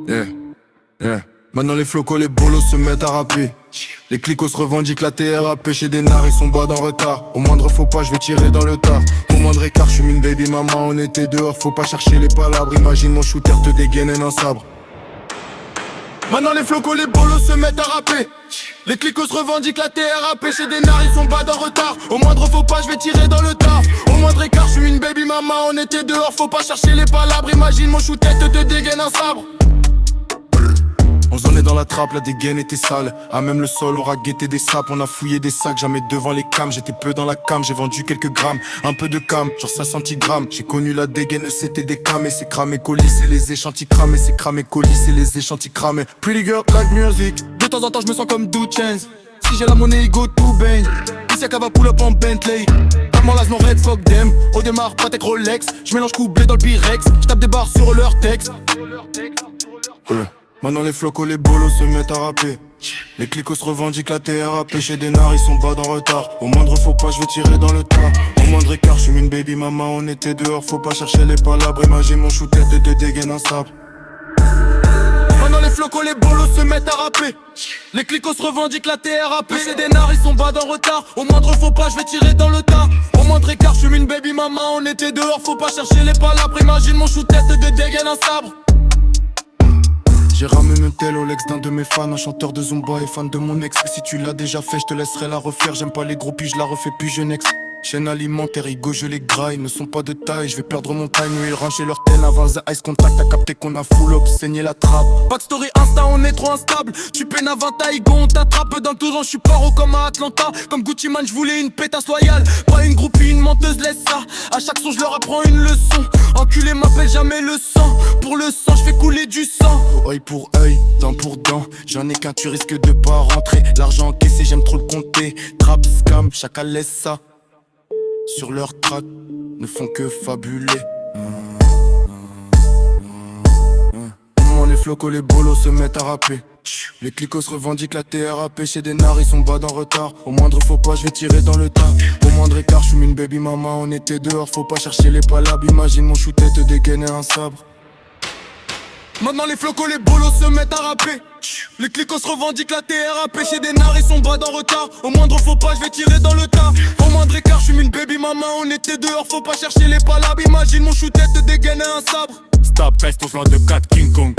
Yeah, yeah. Maintenant les flocos, les bolos se mettent à rapper. Les clicos revendiquent la TRAP. Chez des nards, ils sont bas en retard. Au moindre faux pas, je vais tirer dans le tas. Au moindre écart, je suis une baby maman. On était dehors, faut pas chercher les palabres. Imagine mon shooter te dégainer un sabre. Maintenant les flocos, les bolos se mettent à rapper. Les clicos revendiquent la TRAP. Chez des nards, ils sont bas en retard. Au moindre faux pas, je vais tirer dans le tas. Au moindre écart, je suis une baby maman. On était dehors, faut pas chercher les palabres. Imagine mon shooter te dégaine un sabre. On zonait dans la trappe, la dégaine était sale. À même le sol, on a guetté des sapes. On a fouillé des sacs, jamais devant les cams. J'étais peu dans la cam, j'ai vendu quelques grammes. Un peu de cam, genre 500 petits grammes. J'ai connu la dégaine, c'était des cams. Et c'est cramé colis, c'est les échantillons cramés. C'est cramé colis, c'est les échantillons cramés. Pretty girl like music. De temps en temps, je me sens comme 2 Chainz. Si j'ai la monnaie, il go to bang. Ici, qu'elle va pull up en Bentley. Tellement las mon red, fuck them. Au démarre, Patek Rolex. J'mélange couplé dans le Pyrex. J'tape des barres sur leur texte. Maintenant les flocos, les bolos se mettent à rapper. Les clicos revendiquent la TRAP. Chez des nards, ils sont bas en retard. Au moindre faux pas, je vais tirer dans le tas. Au moindre écart, je suis une baby maman. On était dehors, faut pas chercher les palabres. Imagine mon shooter te dégaine un sabre. Maintenant les flocos, les bolos se mettent à rapper. Les clicos revendiquent la TRAP. Chez des nards, ils sont bas en retard. Au moindre faux pas, je vais tirer dans le tas. Au moindre écart, je suis une baby maman. On était dehors, faut pas chercher les palabres. Imagine mon shooter te dégaine un sabre. J'ai ramené un tel Olex d'un de mes fans, un chanteur de Zumba et fan de mon ex. Si tu l'as déjà fait, je te laisserai la refaire. J'aime pas les gros puis je la refais puis je next. Chaîne alimentaire, ego, je les graille, ne sont pas de taille, je vais perdre mon time. Ils rangent leur tel avant the ice contact, t'as capté qu'on a full up, saigné la trappe. Backstory Insta, on est trop instable. Tu peines à 20 taille, go, on t'attrape dans tout genre, je suis paro comme à Atlanta. Comme Gucci Man, je voulais une pétasse loyale. Pas une groupie, une menteuse, laisse ça. À chaque son, je leur apprends une leçon. Enculé m'appelle jamais le sang. Pour le sang, je fais couler du sang. Œil pour œil, dent pour dent. J'en ai qu'un, tu risques de pas rentrer. L'argent encaissé, j'aime trop le compter. Trap, scam, chacun laisse ça. Sur leur track, ne font que fabuler. Les flocos, les bolos se mettent à rapper. Les clicos revendiquent la TRAP. Chez des nards, ils sont bas en retard. Au moindre faux pas, je vais tirer dans le tas. Au moindre écart, je suis une baby maman. On était dehors, faut pas chercher les palabres. Imagine mon shooter te dégainer un sabre. Maintenant les flocos, les bolos se mettent à rapper. Les clicos revendiquent la TRAP. Chez des nards, ils sont bas en retard. Au moindre faux pas, je vais tirer dans le tas. Au moindre écart, je suis une baby maman. On était dehors, faut pas chercher les palabres. Imagine mon shooter te dégainer un sabre. Stop, reste au flanc de 4 King Kong.